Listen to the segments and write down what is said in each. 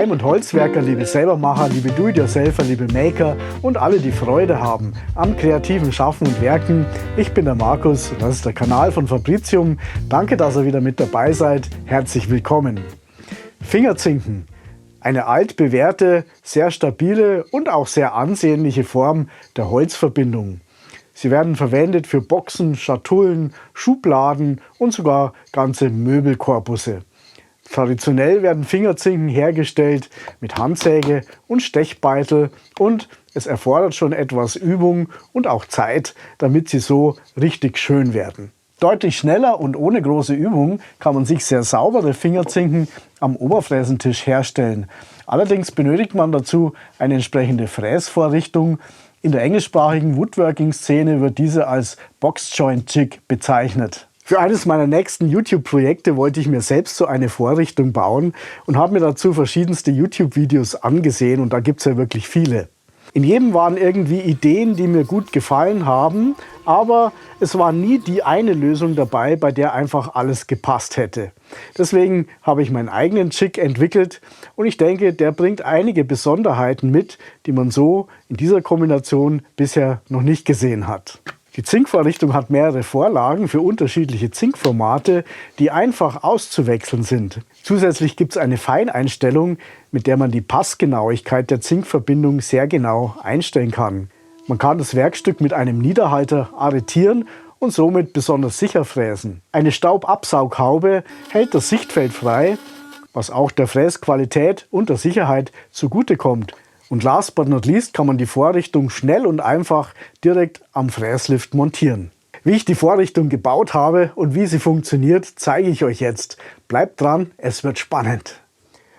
Heim- und Holzwerker, liebe Selbermacher, liebe Do-it-yourselfer, liebe Maker und alle, die Freude haben am kreativen Schaffen und Werken. Ich bin der Markus und das ist der Kanal von Fabricium. Danke, dass ihr wieder mit dabei seid. Herzlich willkommen. Fingerzinken. Eine altbewährte, sehr stabile und auch sehr ansehnliche Form der Holzverbindung. Sie werden verwendet für Boxen, Schatullen, Schubladen und sogar ganze Möbelkorpusse. Traditionell werden Fingerzinken hergestellt mit Handsäge und Stechbeitel und es erfordert schon etwas Übung und auch Zeit, damit sie so richtig schön werden. Deutlich schneller und ohne große Übung kann man sich sehr saubere Fingerzinken am Oberfräsentisch herstellen. Allerdings benötigt man dazu eine entsprechende Fräsvorrichtung. In der englischsprachigen Woodworking-Szene wird diese als Box-Joint-Jig bezeichnet. Für eines meiner nächsten YouTube-Projekte wollte ich mir selbst so eine Vorrichtung bauen und habe mir dazu verschiedenste YouTube-Videos angesehen und da gibt es ja wirklich viele. In jedem waren irgendwie Ideen, die mir gut gefallen haben, aber es war nie die eine Lösung dabei, bei der einfach alles gepasst hätte. Deswegen habe ich meinen eigenen Jig entwickelt und ich denke, der bringt einige Besonderheiten mit, die man so in dieser Kombination bisher noch nicht gesehen hat. Die Zinkvorrichtung hat mehrere Vorlagen für unterschiedliche Zinkformate, die einfach auszuwechseln sind. Zusätzlich gibt es eine Feineinstellung, mit der man die Passgenauigkeit der Zinkverbindung sehr genau einstellen kann. Man kann das Werkstück mit einem Niederhalter arretieren und somit besonders sicher fräsen. Eine Staubabsaughaube hält das Sichtfeld frei, was auch der Fräsqualität und der Sicherheit zugutekommt. Und last but not least kann man die Vorrichtung schnell und einfach direkt am Fräslift montieren. Wie ich die Vorrichtung gebaut habe und wie sie funktioniert, zeige ich euch jetzt. Bleibt dran, es wird spannend.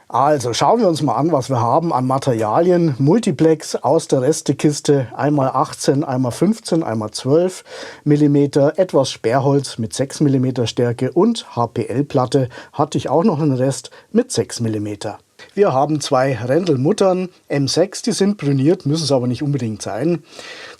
Also schauen wir uns mal an, was wir haben an Materialien. Multiplex aus der Restekiste, einmal 18, einmal 15, einmal 12 mm, etwas Sperrholz mit 6 mm Stärke und HPL-Platte hatte ich auch noch einen Rest mit 6 mm. Wir haben zwei Rändelmuttern M6, die sind brüniert, müssen es aber nicht unbedingt sein.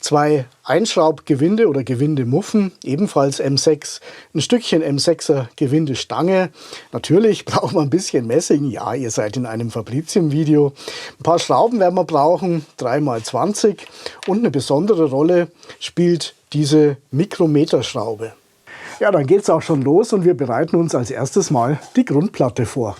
Zwei Einschraubgewinde oder Gewindemuffen, ebenfalls M6. Ein Stückchen M6er Gewindestange. Natürlich braucht man ein bisschen Messing. Ja, ihr seid in einem Fabricium-Video. Ein paar Schrauben werden wir brauchen, 3x20. Und eine besondere Rolle spielt diese Mikrometerschraube. Ja, dann geht es auch schon los und wir bereiten uns als erstes mal die Grundplatte vor.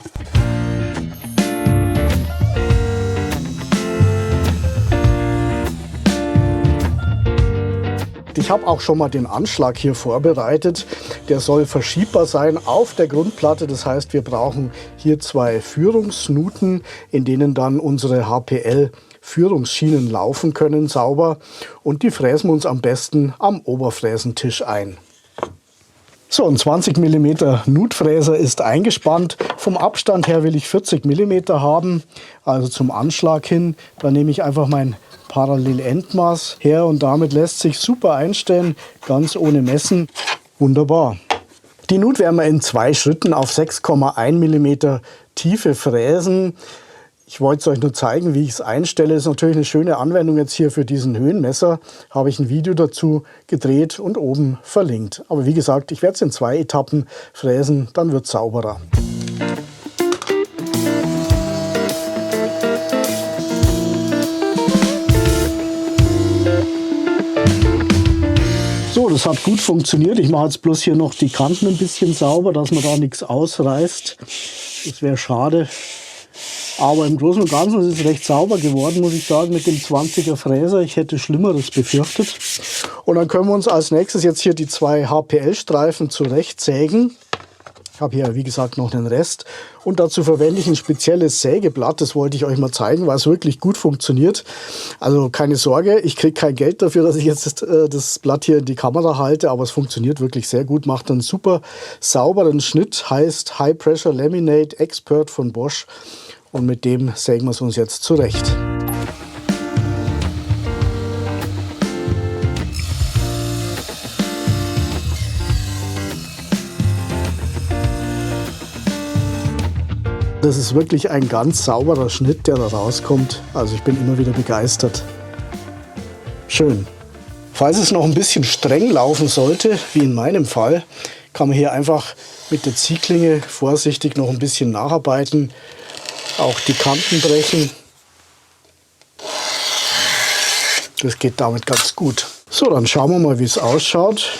Ich habe auch schon mal den Anschlag hier vorbereitet. Der soll verschiebbar sein auf der Grundplatte. Das heißt, wir brauchen hier zwei Führungssnuten, in denen dann unsere HPL-Führungsschienen laufen können, sauber. Und die fräsen wir uns am besten am Oberfräsentisch ein. So, ein 20 mm Nutfräser ist eingespannt. Vom Abstand her will ich 40 mm haben, also zum Anschlag hin. Da nehme ich einfach mein Parallelendmaß her und damit lässt sich super einstellen, ganz ohne Messen. Wunderbar. Die Nut werden wir in 2 Schritten auf 6,1 mm Tiefe fräsen. Ich wollte es euch nur zeigen, wie ich es einstelle. Das ist natürlich eine schöne Anwendung jetzt hier für diesen Höhenmesser. Habe ich ein Video dazu gedreht und oben verlinkt. Aber wie gesagt, ich werde es in 2 Etappen fräsen, dann wird es sauberer. So, das hat gut funktioniert. Ich mache jetzt bloß hier noch die Kanten ein bisschen sauber, dass man da nichts ausreißt. Das wäre schade. Aber im Großen und Ganzen ist es recht sauber geworden, muss ich sagen, mit dem 20er Fräser. Ich hätte Schlimmeres befürchtet. Und dann können wir uns als nächstes jetzt hier die 2 HPL-Streifen zurechtsägen. Ich habe hier, wie gesagt, noch einen Rest. Und dazu verwende ich ein spezielles Sägeblatt. Das wollte ich euch mal zeigen, weil es wirklich gut funktioniert. Also keine Sorge, ich kriege kein Geld dafür, dass ich jetzt das Blatt hier in die Kamera halte. Aber es funktioniert wirklich sehr gut. Macht einen super sauberen Schnitt. Heißt High Pressure Laminate Expert von Bosch. Und mit dem sägen wir es uns jetzt zurecht. Das ist wirklich ein ganz sauberer Schnitt, der da rauskommt. Also ich bin immer wieder begeistert. Schön. Falls es noch ein bisschen streng laufen sollte, wie in meinem Fall, kann man hier einfach mit der Ziehklinge vorsichtig noch ein bisschen nacharbeiten. auch die Kanten brechen. Das geht damit ganz gut. So, dann schauen wir mal, wie es ausschaut.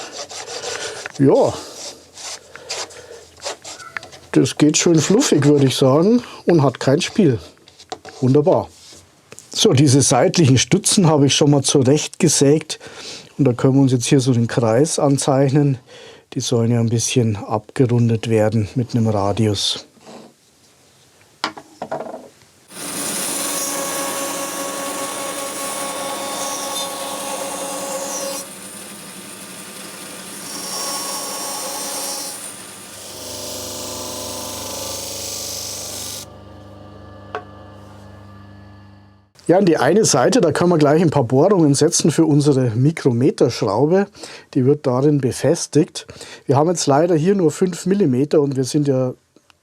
Ja, das geht schön fluffig, würde ich sagen, und hat kein Spiel. Wunderbar. So, diese seitlichen Stützen habe ich schon mal zurechtgesägt. Und da können wir uns jetzt hier so den Kreis anzeichnen. Die sollen ja ein bisschen abgerundet werden mit einem Radius. Ja, an die eine Seite, da können wir gleich ein paar Bohrungen setzen für unsere Mikrometerschraube. Die wird darin befestigt. Wir haben jetzt leider hier nur 5 mm und wir sind ja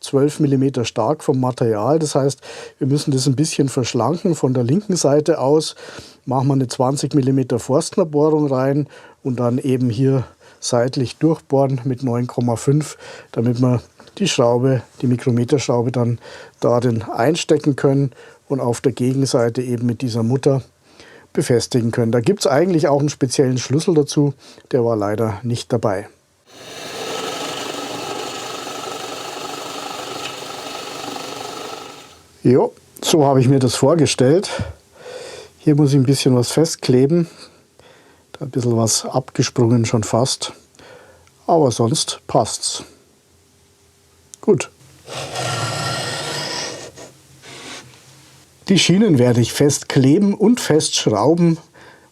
12 mm stark vom Material. Das heißt, wir müssen das ein bisschen verschlanken. Von der linken Seite aus machen wir eine 20 mm Forstnerbohrung rein und dann eben hier seitlich durchbohren mit 9,5, damit wir die Schraube, die Mikrometerschraube dann darin einstecken können und auf der Gegenseite eben mit dieser Mutter befestigen können. Da gibt es eigentlich auch einen speziellen Schlüssel dazu, der war leider nicht dabei. Jo, so habe ich mir das vorgestellt. Hier muss ich ein bisschen was festkleben. Da ein bisschen was abgesprungen schon fast. Aber sonst passt's. Gut. Die Schienen werde ich festkleben und festschrauben.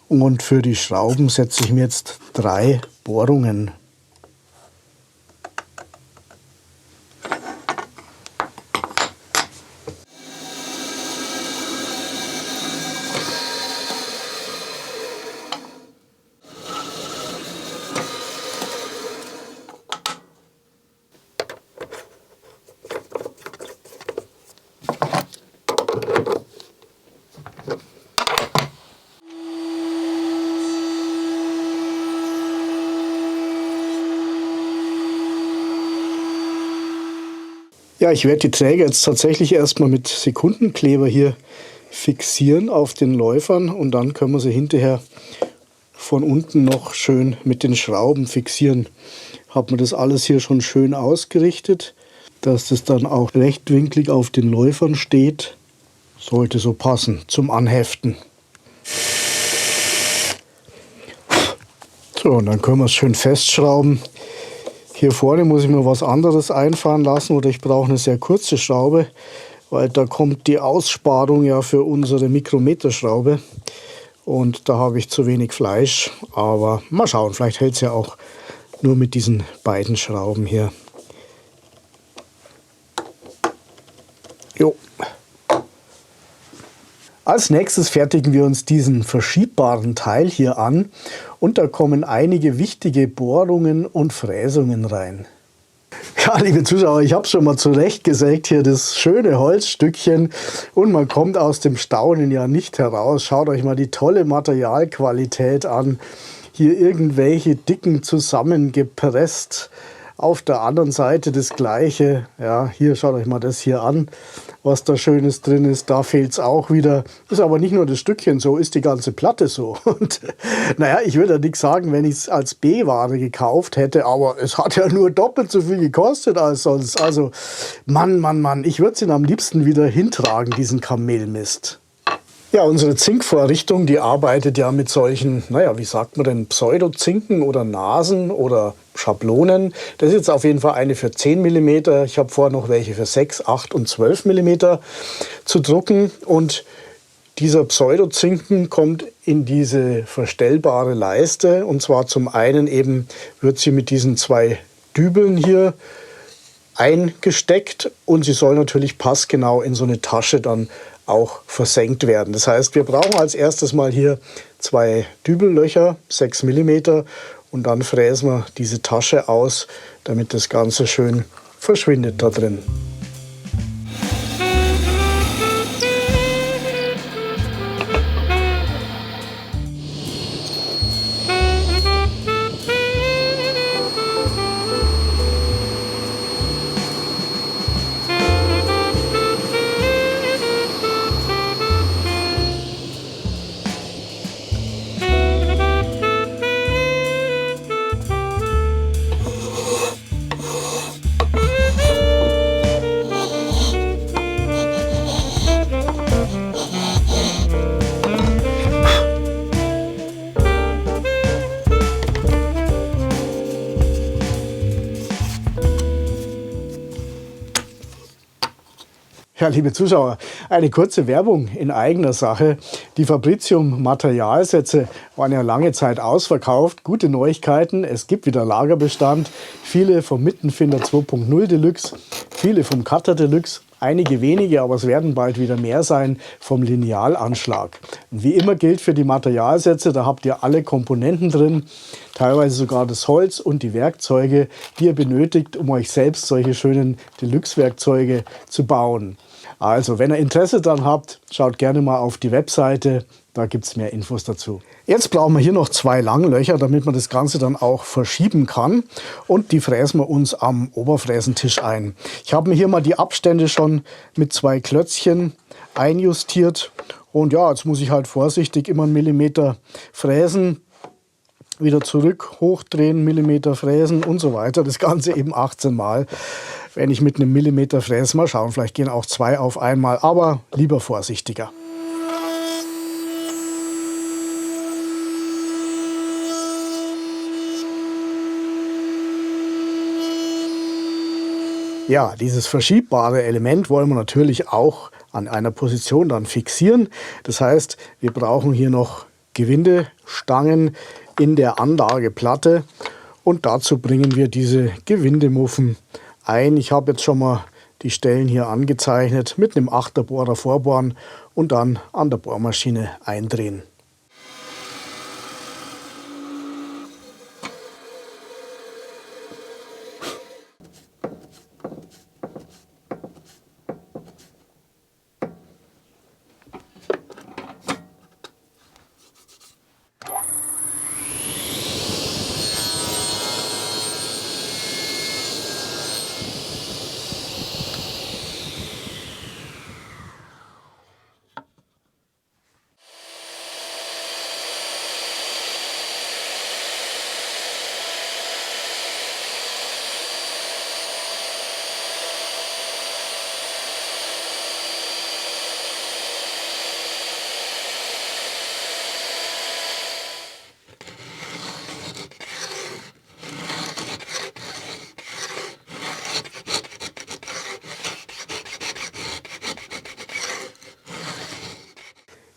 Und für die Schrauben setze ich mir jetzt 3 Bohrungen. Ja, ich werde die Träger jetzt tatsächlich erstmal mit Sekundenkleber hier fixieren auf den Läufern und dann können wir sie hinterher von unten noch schön mit den Schrauben fixieren. Hat man das alles hier schon schön ausgerichtet, dass das dann auch rechtwinklig auf den Läufern steht. Sollte so passen zum Anheften. So, und dann können wir es schön festschrauben. Hier vorne muss ich mir was anderes einfahren lassen oder ich brauche eine sehr kurze Schraube, weil da kommt die Aussparung ja für unsere Mikrometerschraube und da habe ich zu wenig Fleisch, aber mal schauen, vielleicht hält es ja auch nur mit diesen beiden Schrauben hier. Jo. Als nächstes fertigen wir uns diesen verschiebbaren Teil hier an und da kommen einige wichtige Bohrungen und Fräsungen rein. Ja, liebe Zuschauer, ich habe es schon mal zurechtgesägt hier, das schöne Holzstückchen und man kommt aus dem Staunen ja nicht heraus. Schaut euch mal die tolle Materialqualität an. Hier irgendwelche Dicken zusammengepresst. Auf der anderen Seite das gleiche. Ja, hier schaut euch mal das hier an, was da Schönes drin ist. Da fehlt es auch wieder. Ist aber nicht nur das Stückchen so, ist die ganze Platte so. Und naja, ich würde ja nichts sagen, wenn ich es als B-Ware gekauft hätte, aber es hat ja nur doppelt so viel gekostet als sonst. Also Mann, ich würde es ihn am liebsten wieder hintragen, diesen Kamelmist. Ja, unsere Zinkvorrichtung, die arbeitet ja mit solchen, naja, wie sagt man denn, Pseudozinken oder Nasen oder Schablonen. Das ist jetzt auf jeden Fall eine für 10 mm. Ich habe vorher noch welche für 6, 8 und 12 mm zu drucken. Und dieser Pseudozinken kommt in diese verstellbare Leiste. Und zwar zum einen eben wird sie mit diesen 2 Dübeln hier eingesteckt und sie soll natürlich passgenau in so eine Tasche dann auch versenkt werden. Das heißt, wir brauchen als erstes mal hier 2 Dübellöcher, 6 mm und dann fräsen wir diese Tasche aus, damit das Ganze schön verschwindet da drin. Ja, liebe Zuschauer, eine kurze Werbung in eigener Sache. Die Fabricium Materialsätze waren ja lange Zeit ausverkauft. Gute Neuigkeiten, es gibt wieder Lagerbestand. Viele vom Mittenfinder 2.0 Deluxe, viele vom Cutter Deluxe, einige wenige, aber es werden bald wieder mehr sein vom Linealanschlag. Und wie immer gilt für die Materialsätze, da habt ihr alle Komponenten drin, teilweise sogar das Holz und die Werkzeuge, die ihr benötigt, um euch selbst solche schönen Deluxe-Werkzeuge zu bauen. Also, wenn ihr Interesse daran habt, schaut gerne mal auf die Webseite, da gibt es mehr Infos dazu. Jetzt brauchen wir hier noch 2 Langlöcher, damit man das Ganze dann auch verschieben kann. Und die fräsen wir uns am Oberfräsentisch ein. Ich habe mir hier mal die Abstände schon mit 2 Klötzchen einjustiert. Und ja, jetzt muss ich halt vorsichtig immer 1 Millimeter fräsen. Wieder zurück, hochdrehen, Millimeter fräsen und so weiter. Das Ganze eben 18 Mal. Wenn ich mit einem Millimeter fräse, mal schauen, vielleicht gehen auch 2 auf einmal, aber lieber vorsichtiger. Ja, dieses verschiebbare Element wollen wir natürlich auch an einer Position dann fixieren. Das heißt, wir brauchen hier noch Gewindestangen in der Anlageplatte und dazu bringen wir diese Gewindemuffen ein. Ich habe jetzt schon mal die Stellen hier angezeichnet mit einem 8er Bohrer vorbohren und dann an der Bohrmaschine eindrehen.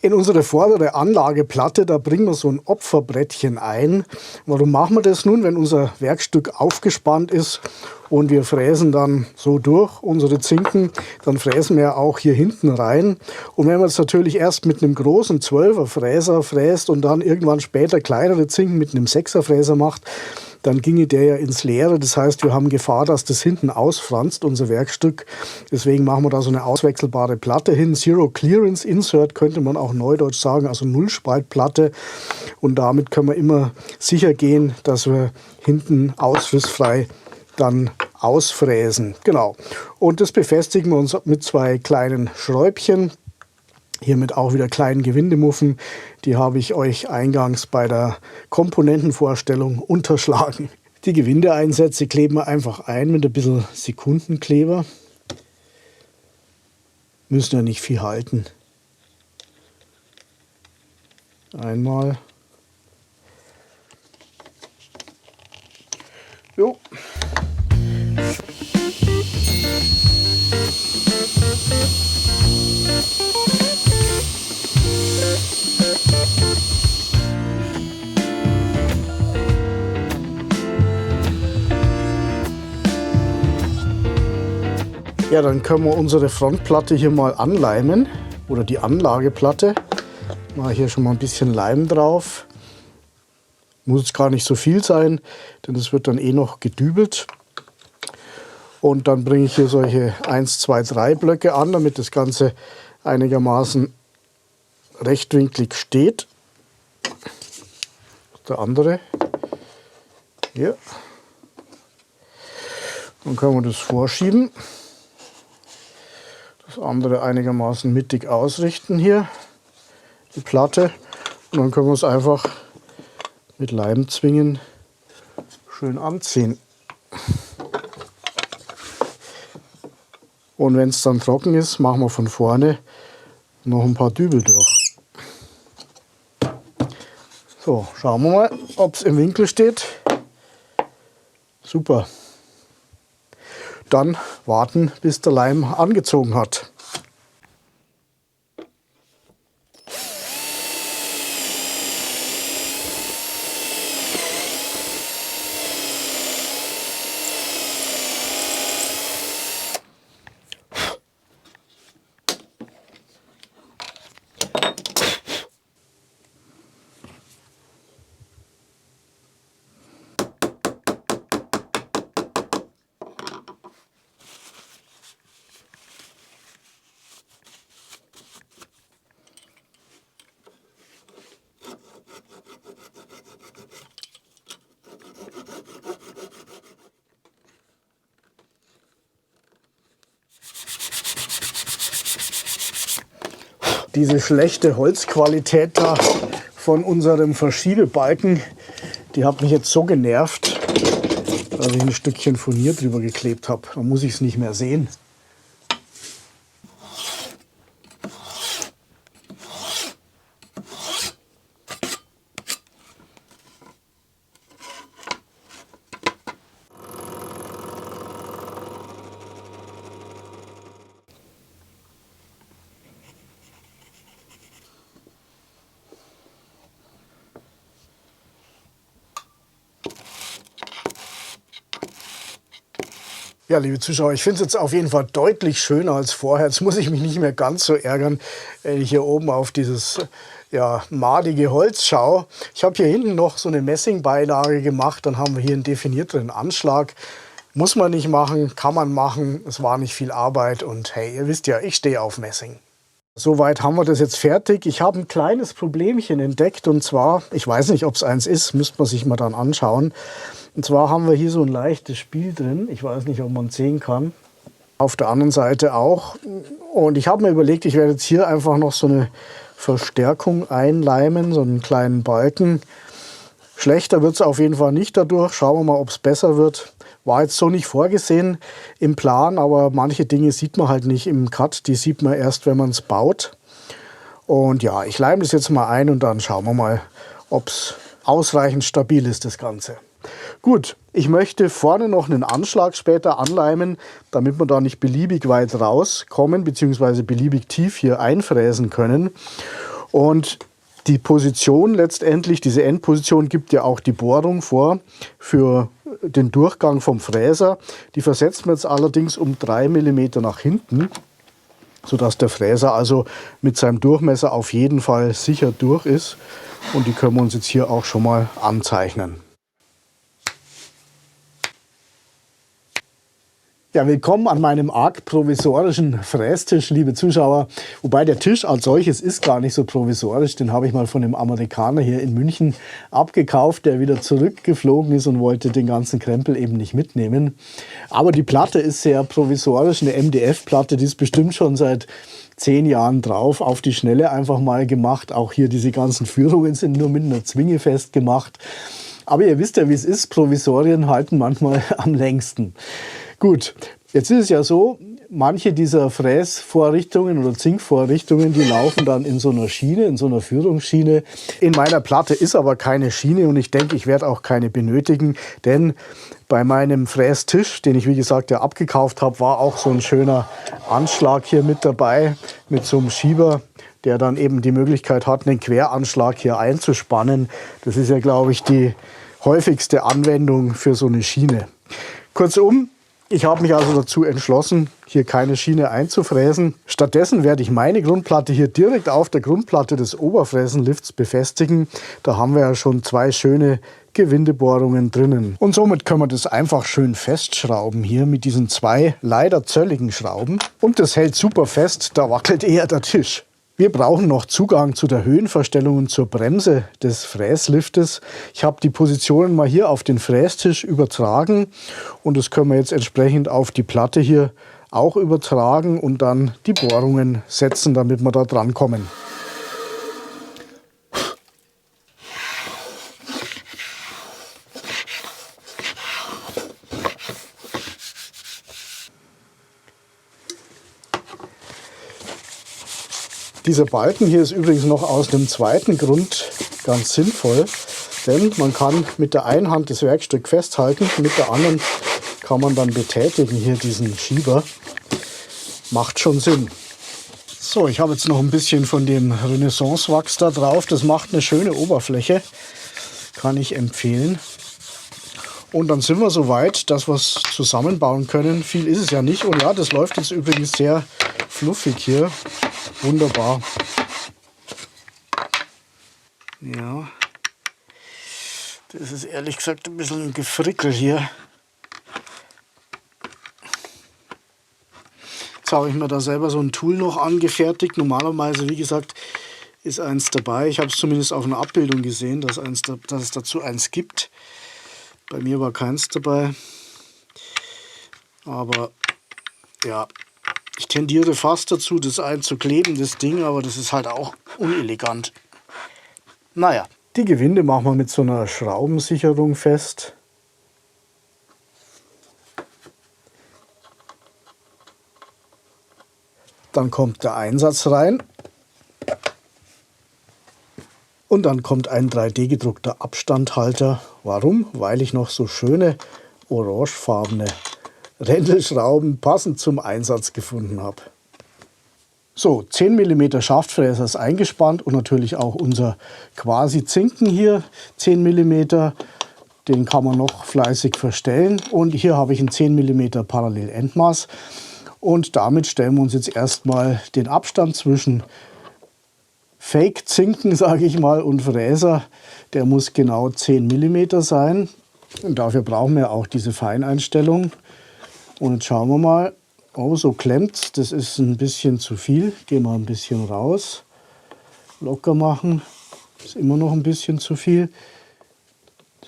In unsere vordere Anlageplatte, da bringen wir so ein Opferbrettchen ein. Warum machen wir das nun, wenn unser Werkstück aufgespannt ist und wir fräsen dann so durch unsere Zinken, dann fräsen wir auch hier hinten rein. Und wenn man es natürlich erst mit einem großen 12er Fräser fräst und dann irgendwann später kleinere Zinken mit einem 6er Fräser macht, dann ginge der ja ins Leere. Das heißt, wir haben Gefahr, dass das hinten ausfranst, unser Werkstück. Deswegen machen wir da so eine auswechselbare Platte hin. Zero Clearance Insert könnte man auch neudeutsch sagen, also Nullspaltplatte. Und damit können wir immer sicher gehen, dass wir hinten ausrissfrei dann ausfräsen. Genau. Und das befestigen wir uns mit 2 kleinen Schräubchen. Hiermit auch wieder kleinen Gewindemuffen. Die habe ich euch eingangs bei der Komponentenvorstellung unterschlagen. Die Gewindeeinsätze kleben wir einfach ein mit ein bisschen Sekundenkleber. Müssen ja nicht viel halten. Einmal. Jo. Ja, dann können wir unsere Frontplatte hier mal anleimen oder die Anlageplatte. Mal hier schon mal ein bisschen Leim drauf. Muss jetzt gar nicht so viel sein, denn es wird dann eh noch gedübelt. Und dann bringe ich hier solche 1, 2, 3 Blöcke an, damit das Ganze einigermaßen rechtwinklig steht. Der andere. Hier. Dann können wir das vorschieben. Das andere einigermaßen mittig ausrichten hier, die Platte. Und dann können wir es einfach mit Leimzwingen schön anziehen. Und wenn es dann trocken ist, machen wir von vorne noch ein paar Dübel durch. So, schauen wir mal, ob es im Winkel steht. Super. Dann warten, bis der Leim angezogen hat. Diese schlechte Holzqualität da von unserem Verschiebebalken, die hat mich jetzt so genervt, dass ich ein Stückchen Furnier drüber geklebt habe. Da muss ich es nicht mehr sehen. Ja, liebe Zuschauer, ich finde es jetzt auf jeden Fall deutlich schöner als vorher. Jetzt muss ich mich nicht mehr ganz so ärgern, wenn ich hier oben auf dieses madige Holz schaue. Ich habe hier hinten noch so eine Messingbeilage gemacht. Dann haben wir hier einen definierteren Anschlag. Muss man nicht machen, kann man machen. Es war nicht viel Arbeit und hey, ihr wisst ja, ich stehe auf Messing. Soweit haben wir das jetzt fertig. Ich habe ein kleines Problemchen entdeckt und zwar, ich weiß nicht, ob es eins ist, müsste man sich mal dann anschauen. Und zwar haben wir hier so ein leichtes Spiel drin. Ich weiß nicht, ob man es sehen kann. Auf der anderen Seite auch. Und ich habe mir überlegt, ich werde jetzt hier einfach noch so eine Verstärkung einleimen, so einen kleinen Balken. Schlechter wird es auf jeden Fall nicht dadurch. Schauen wir mal, ob es besser wird. War jetzt so nicht vorgesehen im Plan, aber manche Dinge sieht man halt nicht im Cut. Die sieht man erst, wenn man es baut. Und ja, ich leime das jetzt mal ein und dann schauen wir mal, ob es ausreichend stabil ist, das Ganze. Gut, ich möchte vorne noch einen Anschlag später anleimen, damit wir da nicht beliebig weit rauskommen, beziehungsweise beliebig tief hier einfräsen können. Und die Position letztendlich, diese Endposition, gibt ja auch die Bohrung vor für den Durchgang vom Fräser. Die versetzt man jetzt allerdings um 3 mm nach hinten, sodass der Fräser also mit seinem Durchmesser auf jeden Fall sicher durch ist. Und die können wir uns jetzt hier auch schon mal anzeichnen. Ja, willkommen an meinem arg provisorischen Frästisch, liebe Zuschauer. Wobei der Tisch als solches ist gar nicht so provisorisch. Den habe ich mal von einem Amerikaner hier in München abgekauft, der wieder zurückgeflogen ist und wollte den ganzen Krempel eben nicht mitnehmen. Aber die Platte ist sehr provisorisch, eine MDF-Platte, die ist bestimmt schon seit 10 Jahren drauf, auf die Schnelle einfach mal gemacht. Auch hier diese ganzen Führungen sind nur mit einer Zwinge festgemacht. Aber ihr wisst ja, wie es ist, Provisorien halten manchmal am längsten. Gut, jetzt ist es ja so, manche dieser Fräsvorrichtungen oder Zinkvorrichtungen, die laufen dann in so einer Schiene, in so einer Führungsschiene. In meiner Platte ist aber keine Schiene und ich denke, ich werde auch keine benötigen, denn bei meinem Frästisch, den ich wie gesagt ja abgekauft habe, war auch so ein schöner Anschlag hier mit dabei, mit so einem Schieber, der dann eben die Möglichkeit hat, einen Queranschlag hier einzuspannen. Das ist ja, glaube ich, die häufigste Anwendung für so eine Schiene. Kurzum, ich habe mich also dazu entschlossen, hier keine Schiene einzufräsen. Stattdessen werde ich meine Grundplatte hier direkt auf der Grundplatte des Oberfräsenlifts befestigen. Da haben wir ja schon 2 schöne Gewindebohrungen drinnen. Und somit können wir das einfach schön festschrauben hier mit diesen 2 leider zölligen Schrauben. Und das hält super fest, da wackelt eher der Tisch. Wir brauchen noch Zugang zu der Höhenverstellung und zur Bremse des Fräsliftes. Ich habe die Positionen mal hier auf den Frästisch übertragen und das können wir jetzt entsprechend auf die Platte hier auch übertragen und dann die Bohrungen setzen, damit wir da dran kommen. Dieser Balken hier ist übrigens noch aus dem zweiten Grund ganz sinnvoll, denn man kann mit der einen Hand das Werkstück festhalten, mit der anderen kann man dann betätigen hier diesen Schieber. Macht schon Sinn. So, ich habe jetzt noch ein bisschen von dem Renaissance-Wachs da drauf. Das macht eine schöne Oberfläche, kann ich empfehlen. Und dann sind wir soweit, dass wir es zusammenbauen können. Viel ist es ja nicht. Und ja, das läuft jetzt übrigens sehr fluffig hier. Wunderbar. Ja, das ist ehrlich gesagt ein bisschen ein Gefrickel hier. Jetzt habe ich mir da selber so ein Tool noch angefertigt. Normalerweise, wie gesagt, ist eins dabei. Ich habe es zumindest auf einer Abbildung gesehen, dass es dazu eins gibt. Bei mir war keins dabei. Aber ja, Ich tendiere fast dazu, das einzukleben, das Ding, aber das ist halt auch unelegant. Naja, die Gewinde machen wir mit so einer Schraubensicherung fest. Dann kommt der Einsatz rein. Und dann kommt ein 3D-gedruckter Abstandhalter. Warum? Weil ich noch so schöne orangefarbene Rändelschrauben passend zum Einsatz gefunden habe. So, 10 mm Schaftfräser ist eingespannt und natürlich auch unser quasi Zinken hier, 10 mm. Den kann man noch fleißig verstellen. Und hier habe ich ein 10 mm Parallelendmaß. Und damit stellen wir uns jetzt erstmal den Abstand zwischen Fake-Zinken, sage ich mal, und Fräser. Der muss genau 10 mm sein. Und dafür brauchen wir auch diese Feineinstellung. Und jetzt schauen wir mal. Oh, so klemmt's. Das ist ein bisschen zu viel. Gehen wir ein bisschen raus. Locker machen. Ist immer noch ein bisschen zu viel.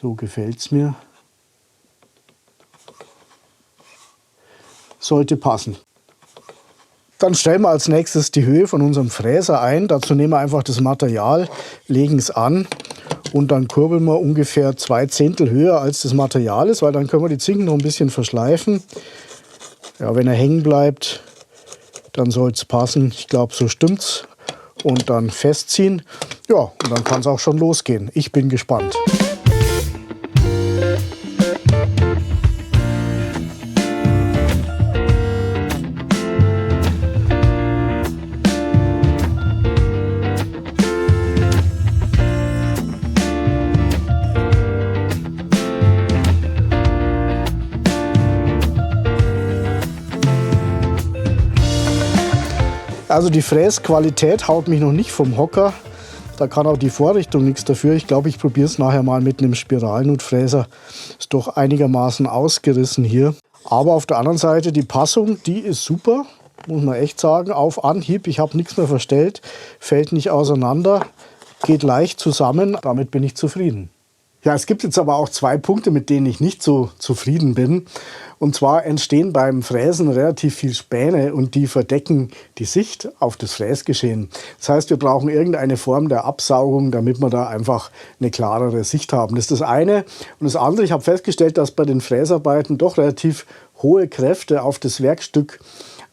So gefällt es mir. Sollte passen. Dann stellen wir als nächstes die Höhe von unserem Fräser ein. Dazu nehmen wir einfach das Material, legen es an und dann kurbeln wir ungefähr 2/10 höher als das Material ist, weil dann können wir die Zinken noch ein bisschen verschleifen. Ja, wenn er hängen bleibt, dann soll es passen. Ich glaube, so stimmt's. Und dann festziehen. Ja, und dann kann es auch schon losgehen. Ich bin gespannt. Also die Fräsqualität haut mich noch nicht vom Hocker. Da kann auch die Vorrichtung nichts dafür. Ich glaube, ich probiere es nachher mal mit einem Spiralnutfräser. Ist doch einigermaßen ausgerissen hier. Aber auf der anderen Seite, die Passung, die ist super. Muss man echt sagen. Auf Anhieb, ich habe nichts mehr verstellt. Fällt nicht auseinander. Geht leicht zusammen. Damit bin ich zufrieden. Ja, es gibt jetzt aber auch 2 Punkte, mit denen ich nicht so zufrieden bin. Und zwar entstehen beim Fräsen relativ viel Späne und die verdecken die Sicht auf das Fräsgeschehen. Das heißt, wir brauchen irgendeine Form der Absaugung, damit wir da einfach eine klarere Sicht haben. Das ist das eine. Und das andere, ich habe festgestellt, dass bei den Fräsarbeiten doch relativ hohe Kräfte auf das Werkstück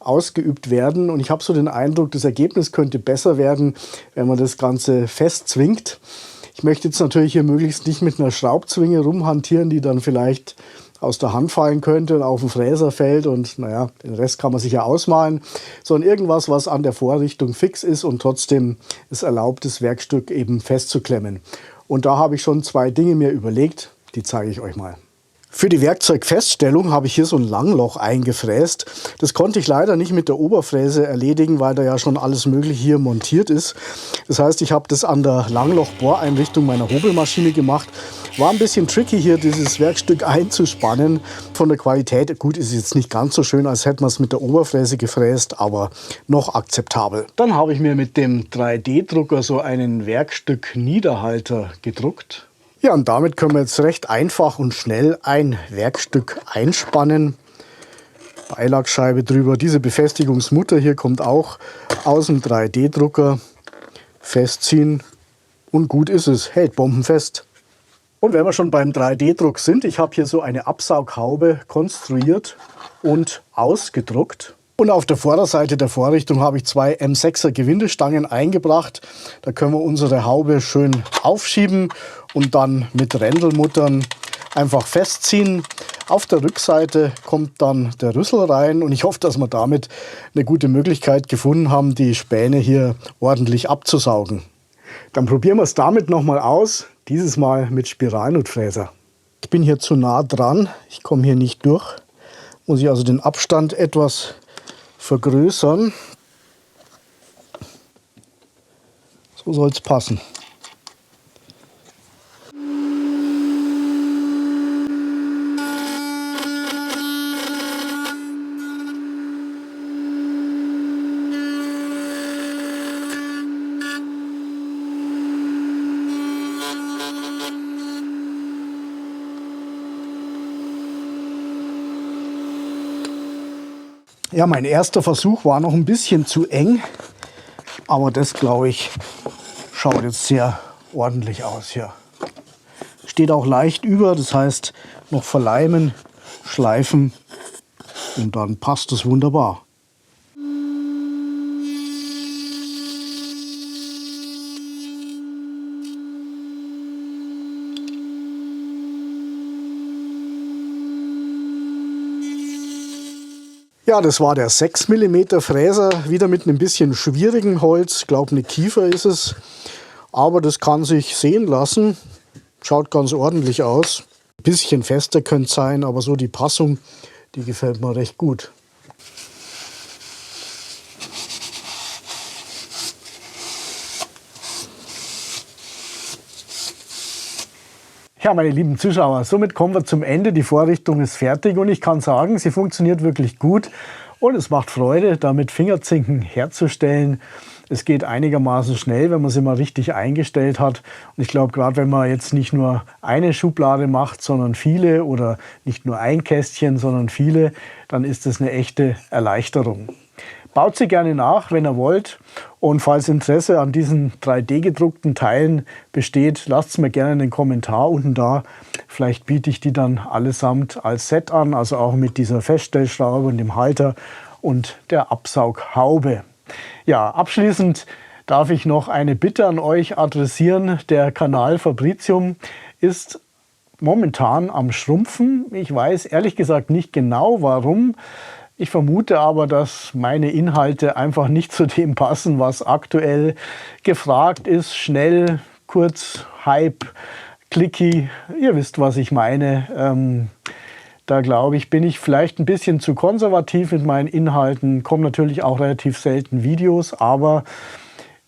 ausgeübt werden. Und ich habe so den Eindruck, das Ergebnis könnte besser werden, wenn man das Ganze festzwingt. Ich möchte jetzt natürlich hier möglichst nicht mit einer Schraubzwinge rumhantieren, die dann vielleicht aus der Hand fallen könnte und auf den Fräser fällt und naja, den Rest kann man sich ja ausmalen, sondern irgendwas, was an der Vorrichtung fix ist und trotzdem es erlaubt, das Werkstück eben festzuklemmen. Und da habe ich schon 2 Dinge mir überlegt, die zeige ich euch mal. Für die Werkzeugfeststellung habe ich hier so ein Langloch eingefräst. Das konnte ich leider nicht mit der Oberfräse erledigen, weil da ja schon alles Mögliche hier montiert ist. Das heißt, ich habe das an der Langloch-Bohreinrichtung meiner Hobelmaschine gemacht. War ein bisschen tricky hier, dieses Werkstück einzuspannen. Von der Qualität, gut, ist es jetzt nicht ganz so schön, als hätte man es mit der Oberfräse gefräst, aber noch akzeptabel. Dann habe ich mir mit dem 3D-Drucker so einen Werkstück-Niederhalter gedruckt. Ja, und damit können wir jetzt recht einfach und schnell ein Werkstück einspannen. Beilagscheibe drüber. Diese Befestigungsmutter hier kommt auch aus dem 3D-Drucker. Festziehen und gut ist es. Hält bombenfest. Und wenn wir schon beim 3D-Druck sind, ich habe hier so eine Absaughaube konstruiert und ausgedruckt. Und auf der Vorderseite der Vorrichtung habe ich 2 M6er Gewindestangen eingebracht. Da können wir unsere Haube schön aufschieben und dann mit Rändelmuttern einfach festziehen. Auf der Rückseite kommt dann der Rüssel rein und ich hoffe, dass wir damit eine gute Möglichkeit gefunden haben, die Späne hier ordentlich abzusaugen. Dann probieren wir es damit nochmal aus, dieses Mal mit Spiralnutfräser. Ich bin hier zu nah dran, ich komme hier nicht durch. Muss ich also den Abstand etwas vergrößern. So soll es passen. Ja, mein erster Versuch war noch ein bisschen zu eng, aber das, glaube ich, schaut jetzt sehr ordentlich aus hier. Steht auch leicht über, das heißt noch verleimen, schleifen und dann passt es wunderbar. Ja, das war der 6 mm Fräser, wieder mit einem bisschen schwierigem Holz. Ich glaube, eine Kiefer ist es, aber das kann sich sehen lassen. Schaut ganz ordentlich aus. Ein bisschen fester könnte es sein, aber so die Passung, die gefällt mir recht gut. Ja, meine lieben Zuschauer, somit kommen wir zum Ende. Die Vorrichtung ist fertig und ich kann sagen, sie funktioniert wirklich gut und es macht Freude, damit Fingerzinken herzustellen. Es geht einigermaßen schnell, wenn man sie mal richtig eingestellt hat. Und ich glaube, gerade wenn man jetzt nicht nur eine Schublade macht, sondern viele oder nicht nur ein Kästchen, sondern viele, dann ist das eine echte Erleichterung. Baut sie gerne nach, wenn ihr wollt. Und falls Interesse an diesen 3D-gedruckten Teilen besteht, lasst es mir gerne einen Kommentar unten da. Vielleicht biete ich die dann allesamt als Set an, also auch mit dieser Feststellschraube und dem Halter und der Absaughaube. Ja, abschließend darf ich noch eine Bitte an euch adressieren. Der Kanal Fabricium ist momentan am Schrumpfen. Ich weiß ehrlich gesagt nicht genau warum. Ich vermute aber, dass meine Inhalte einfach nicht zu dem passen, was aktuell gefragt ist. Schnell, kurz, Hype, clicky, ihr wisst, was ich meine. Da glaube ich, bin ich vielleicht ein bisschen zu konservativ mit meinen Inhalten. Kommen natürlich auch relativ selten Videos, aber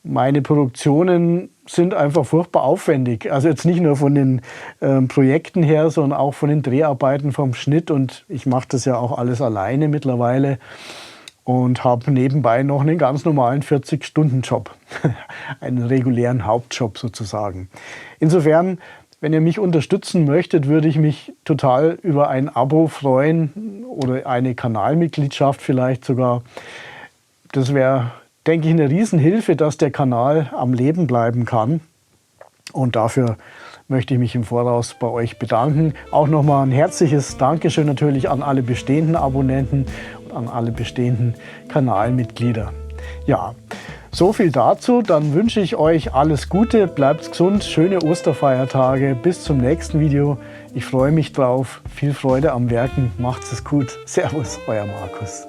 meine Produktionen sind einfach furchtbar aufwendig. Also jetzt nicht nur von den Projekten her, sondern auch von den Dreharbeiten, vom Schnitt. Und ich mache das ja auch alles alleine mittlerweile und habe nebenbei noch einen ganz normalen 40-Stunden-Job, einen regulären Hauptjob sozusagen. Insofern, wenn ihr mich unterstützen möchtet, würde ich mich total über ein Abo freuen oder eine Kanalmitgliedschaft vielleicht sogar. Das wäre, denke ich, eine Riesenhilfe, dass der Kanal am Leben bleiben kann. Und dafür möchte ich mich im Voraus bei euch bedanken. Auch nochmal ein herzliches Dankeschön natürlich an alle bestehenden Abonnenten und an alle bestehenden Kanalmitglieder. Ja, so viel dazu. Dann wünsche ich euch alles Gute, bleibt gesund, schöne Osterfeiertage. Bis zum nächsten Video. Ich freue mich drauf. Viel Freude am Werken. Macht's es gut. Servus, euer Markus.